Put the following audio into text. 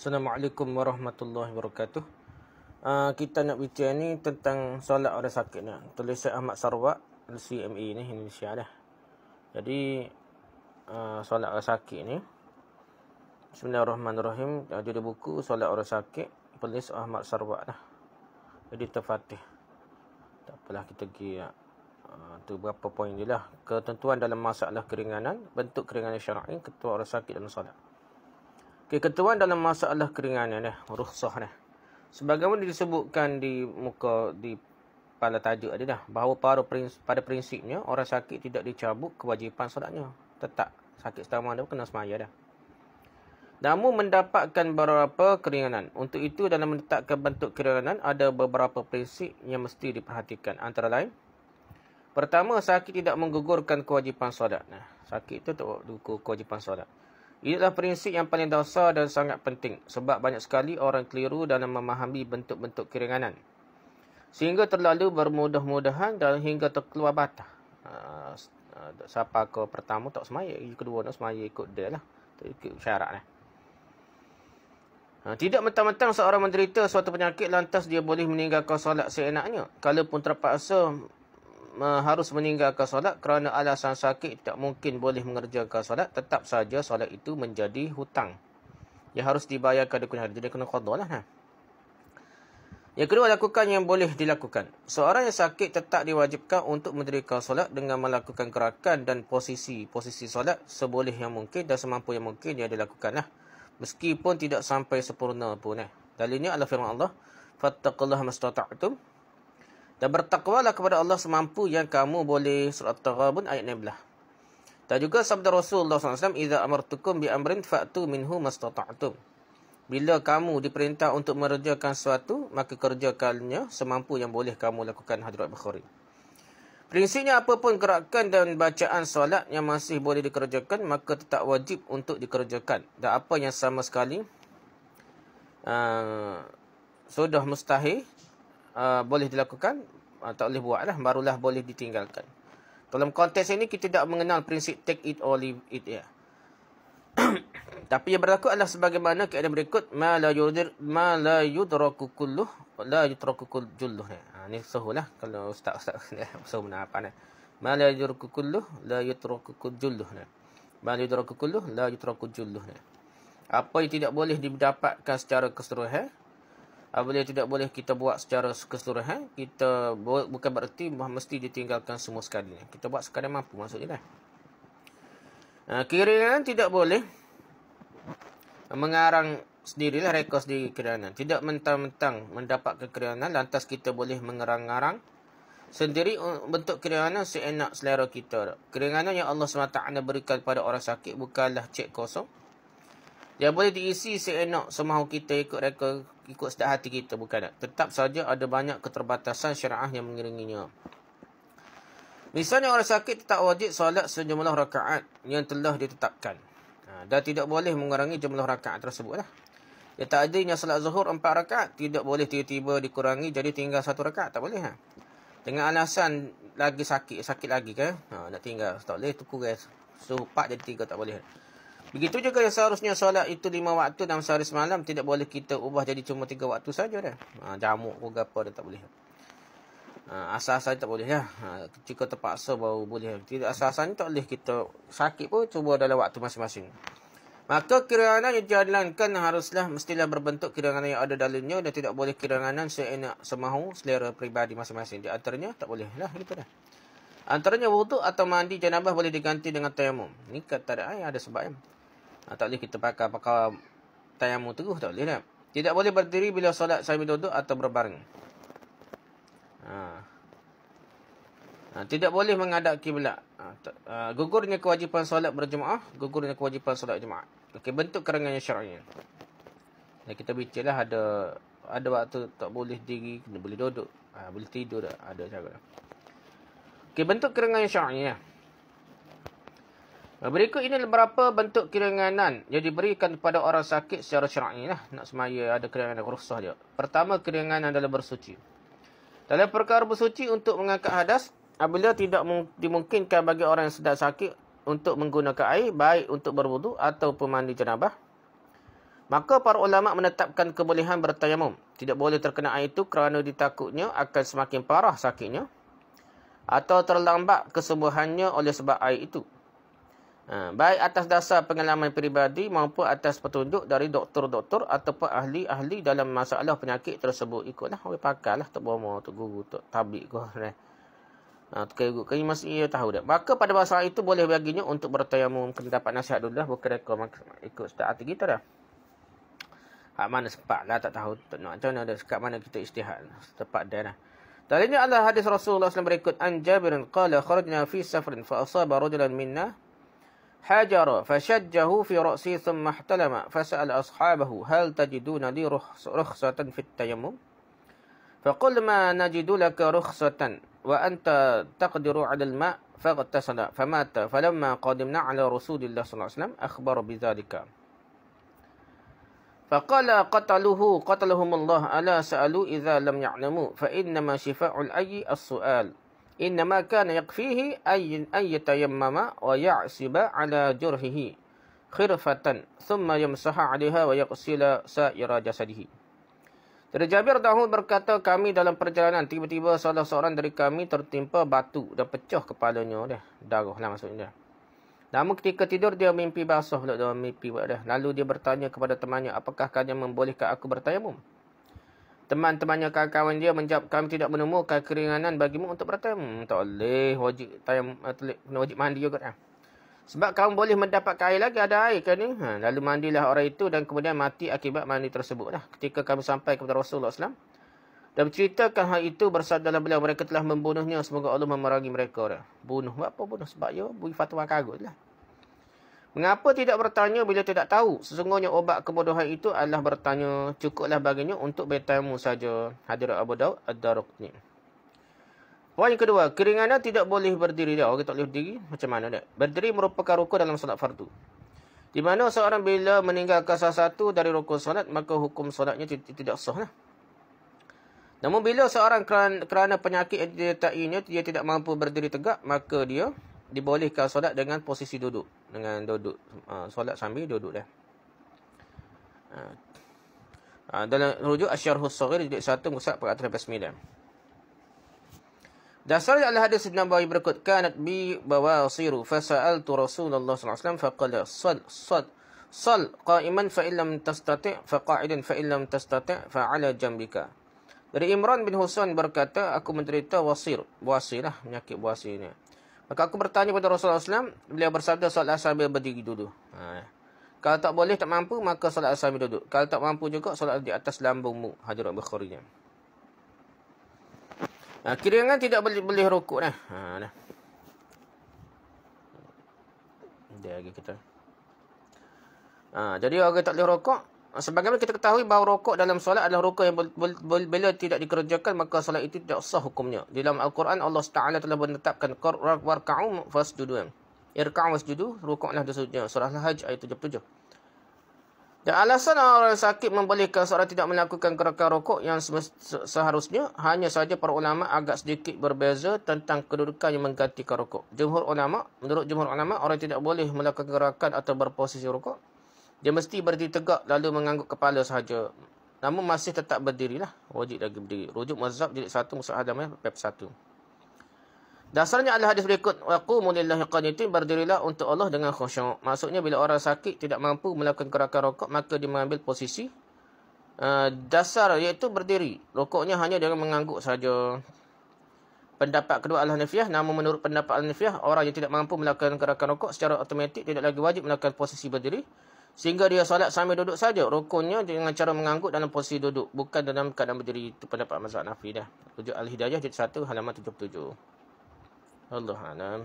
Assalamualaikum warahmatullahi wabarakatuh. Kita nak bincang ni tentang solat orang sakit ni. Tulis Ahmad Sarawak, CME ni Indonesia dah. Jadi solat orang sakit ni, Bismillahirrahmanirrahim. Judul buku solat orang sakit, tulis Ahmad Sarawak dah. Jadi terfatih. Tak apalah kita pergi tu berapa poin je lah. Ketentuan dalam masalah keringanan, bentuk keringanan syar'i, ketua orang sakit dalam solat. Ketentuan dalam masalah keringanan rukhsah sebagaimana disebutkan di muka di pada tajuk tadi dah, bahawa pada prinsipnya orang sakit tidak dicabut kewajipan solatnya, tetap sakit selama dia kena semaya dah. Namun mendapatkan beberapa keringanan. Untuk itu dalam menetapkan bentuk keringanan ada beberapa prinsip yang mesti diperhatikan. Antara lain, pertama, sakit tidak menggugurkan kewajipan solat. Sakit itu tak gugur kewajipan solat. Inilah prinsip yang paling dasar dan sangat penting sebab banyak sekali orang keliru dalam memahami bentuk-bentuk keringanan sehingga terlalu bermudah-mudahan dan hingga terkeluar batas. Siapa ke pertama tak semaya, kedua nak semaya ikut dia lah, ikut syarat lah. Tidak mentang-mentang seorang menderita suatu penyakit lantas dia boleh meninggalkan solat seenaknya. Kalaupun terpaksa harus meninggalkan solat kerana alasan sakit tak mungkin boleh mengerjakan solat, tetap saja solat itu menjadi hutang yang harus dibayarkan di kemudian hari. Jadi kena qada lah. Yang kedua, lakukan yang boleh dilakukan. Seorang yang sakit tetap diwajibkan untuk mendirikan solat dengan melakukan gerakan dan posisi solat seboleh yang mungkin dan semampu yang mungkin dia dilakukanlah, meskipun tidak sampai sempurna pun. Dalilnya adalah firman Allah, fattaqullaha mastata'tum, dan bertakwalah kepada Allah semampu yang kamu boleh. Surah At-Taghabun ayat 16. Dan juga sabda Rasulullah SAW, "Idza amartukum bi amrin fa'tu minhu mastata'tum." Bila kamu diperintah untuk mengerjakan sesuatu, maka kerjakannya semampu yang boleh kamu lakukan. Hadrat Bukhari. Prinsipnya apapun gerakan dan bacaan solat yang masih boleh dikerjakan, maka tetap wajib untuk dikerjakan. Dan apa yang sama sekali sudah mustahil boleh dilakukan, tak boleh buat lah, barulah boleh ditinggalkan. Dalam konteks ini kita tidak mengenal prinsip take it or leave it ya. Tapi yang berlaku adalah sebagaimana keadaan berikut, ma la yudraku kulluh la yutraku julluh. Ni sahulah kalau ustaz sahu mana apa ni. Ma la yudraku kulluh la yutraku julluh. Ma la yudraku kulluh la yutraku julluh. Apa yang tidak boleh didapatkan secara keseluruhan, apabila tidak boleh kita buat secara keseluruhan, kita bukan bererti mesti ditinggalkan semua sekali. Kita buat sekadar mampu maksudnya dah. Keringanan tidak boleh mengarang sendirilah, rekod di keringanan. Tidak mentang-mentang mendapatkan keringanan lantas kita boleh mengarang-arang sendiri bentuk keringanan seenak selera kita. Keringanan yang Allah SWT berikan pada orang sakit bukanlah cek kosong. Dia boleh diisi seenak semahu kita ikut sedap hati kita, bukan. Tetap saja ada banyak keterbatasan syariah yang mengiringinya. Misalnya orang sakit tak wajib solat sejumlah rakaat yang telah ditetapkan, dan tidak boleh mengurangi jumlah rakaat tersebut lah. Dia tak adanya solat zuhur 4 rakaat, tidak boleh tiba-tiba dikurangi jadi tinggal 1 rakaat, tak boleh. Dengan alasan lagi sakit lagi kan, nak tinggal, tak boleh, tu kurang suruh 4 jadi 3, tak boleh. Begitu juga yang seharusnya solat itu 5 waktu dalam sehari semalam, tidak boleh kita ubah jadi cuma 3 waktu saja dah. Jamuk ke apa dah tak boleh. Asal-asal tak boleh lah. Jika terpaksa baru boleh. Tidak asal-asalnya tak boleh. Kita sakit pun cuba dalam waktu masing-masing. Maka keringanan yang dijalankan mestilah berbentuk keringanan yang ada dalilnya, dan tidak boleh keringanan seenak semahu selera peribadi masing-masing. Di antaranya tak boleh lah, gitu dah. Antaranya wuduk atau mandi janabah boleh diganti dengan tayamum. Ni kata ada sebab. Tak boleh kita pakai tayamum terus, tak boleh dah. Tidak boleh berdiri bila solat sambil duduk atau berbaring. Tidak boleh menghadap kiblat. Gugurnya kewajipan solat berjemaah, gugurnya kewajipan solat jemaah. Okey, bentuk keringanan syar'i. Dan kita bincanglah ada waktu tak boleh diri, kena boleh duduk, boleh tidur dah, ada cara. Okey, bentuk keringanan syar'i. Berikut ini beberapa bentuk keringanan yang diberikan kepada orang sakit secara syar'i lah. Nak semaya ada keringanan rukhsah dia. Pertama, keringanan dalam bersuci. Dalam perkara bersuci untuk mengangkat hadas, apabila tidak dimungkinkan bagi orang yang sedang sakit untuk menggunakan air, baik untuk berwudu ataupun mandi janabah, Maka para ulama menetapkan kebolehan bertayamum. Tidak boleh terkena air itu kerana ditakutnya akan semakin parah sakitnya atau terlambat kesembuhannya oleh sebab air itu. Baik atas dasar pengalaman peribadi maupun atas petunjuk dari doktor-doktor ataupun ahli-ahli dalam masalah penyakit tersebut. Ikutlah orang pakarlah, Tok Bomo, Tok Guru, Tok Tabik kau. Kau masih ia tahu dah. Maka pada masa itu boleh baginya untuk bertayamum. Kena dapat nasihat dulu lah. Bukan rekod ikut start hati kita dah. Hak mana sempat lah, tak tahu. Tak nak macam mana ada sekat mana kita istihad. Tepat dah lah. Dalilnya adalah hadis Rasulullah SAW berikut. An Jabirin qala kharajna fi safrin fa asaba rajulan minna hajara fashajjahu fi ra'si thumma ihtalama fasa'ala ashabahu hal tajiduna li rukhsatan fit tayammum faqul ma najidu laka rukhsatan wa anta taqdiru 'ala al-ma' faghtasala famata falamma qadimna 'ala Rasulillah sallallahu alaihi wasallam akhbara bidzalika faqala qatalahum Allah ala sa'alu idza lam ya'lamu fa innama shifa'ul ayyi as-su'al innama kana yakfihi ay yatayammama wa ya'siba ala jurhihi khirfatan thumma yamsaha 'alayha wa yaghsila sa'ira jasadihi. Dari Jabir dahulu berkata, kami dalam perjalanan tiba-tiba salah seorang dari kami tertimpa batu dan pecah kepalanya dah. Darahlah maksudnya. Namun ketika tidur dia mimpi basah pula dalam mimpi dah. Lalu dia bertanya kepada temannya, apakah kalian membolehkan aku bertayamum? Teman-temannya kawan-kawan dia menjawab, kami tidak menemukan keringanan bagimu untuk bertayamum. Tak boleh, wajib tayamum, wajib mandi juga dah. Sebab kamu boleh mendapat air lagi, ada air kan ni. Lalu mandilah orang itu dan kemudian mati akibat mandi tersebut dah. Ketika kami sampai kepada Rasulullah SAW dan menceritakan hal itu, bersabdalah beliau, mereka telah membunuhnya, semoga Allah memerangi mereka dah. Bunuh, buat apa bunuh? Sebab dia beri fatwa karut lah. Mengapa tidak bertanya bila tidak tahu? Sesungguhnya obat kebodohan itu adalah bertanya. Cukuplah baginya untuk bertayamum saja. Hadirat Abu Daud Ad-Darqutni. Poin yang kedua, keringanan tidak boleh berdiri dah. Orang tak boleh berdiri, macam mana dah? Berdiri merupakan rukun dalam solat fardu. Di mana seorang bila meninggalkan salah satu dari rukun solat, maka hukum solatnya tidak sah lah. Namun bila seorang kerana penyakit yang didertainya, dia tidak mampu berdiri tegak, maka dia dibolehkan solat dengan posisi duduk. Dengan duduk. Solat sambil duduk dah. Dalam rujuk Asyarhus Saghir, jilid 1, muka 489. Dasarnya adalah hadis Nabawi berikut. Kanat bi bawasiru fasa'altu Rasulullah SAW faqala sal qa'iman fa'illam tastati' faqa'idan fa'illam tastati' fa'ala jambika. Dari Imran bin Husain berkata, aku menderita wasir. Buasir lah, penyakit buasir ni. Maka aku bertanya kepada Rasulullah SAW, beliau bersabda, solat sambil berdiri dulu. Kalau tak boleh, tak mampu, maka solat sambil duduk. Kalau tak mampu juga, solat di atas lambungmu. Hadirat Bukhari. Keringan tidak boleh rukuk dah. Dia lagi kita. Jadi orang tak boleh rukuk. Sebagaimana kita ketahui bahawa rukuk dalam solat adalah rukuk yang bila tidak dikerjakan, maka solat itu tidak sah hukumnya. Di dalam Al-Quran, Allah Ta'ala telah menetapkan warka'u fasjudu. Irka'u wasjudu, rukuklah dan sujud. Surah Al-Hajj ayat 77. Dan alasan orang sakit membolehkan seorang tidak melakukan gerakan rukuk yang seharusnya, hanya saja para ulama agak sedikit berbeza tentang kedudukan yang menggantikan rukuk. Menurut jumhur ulama, orang tidak boleh melakukan gerakan atau berposisi rukuk. Dia mesti berdiri tegak lalu mengangguk kepala sahaja. Namun masih tetap berdirilah. Wajib lagi berdiri. Rujuk mazhab jilid 1, mushaf Adamah, bab 1. Dasarnya adalah hadis berikut. Waqumu lillahi qanitin, berdirilah untuk Allah dengan khusyuk. Maksudnya bila orang sakit tidak mampu melakukan gerakan rukuk, maka dia mengambil posisi dasar, iaitu berdiri. Rukuknya hanya dengan mengangguk saja. Pendapat kedua Al-Hanafiyah, namun menurut pendapat Al-Hanafiyah, orang yang tidak mampu melakukan gerakan rukuk secara automatik tidak lagi wajib melakukan posisi berdiri, sehingga dia solat sambil duduk saja. Rukunnya dengan cara mengangguk dalam posisi duduk, bukan dalam keadaan berdiri. Itu pendapat mazhab Hanafi dah. Rujuk Al-Hidayah jilid 1 halaman 77. Allah a'lam.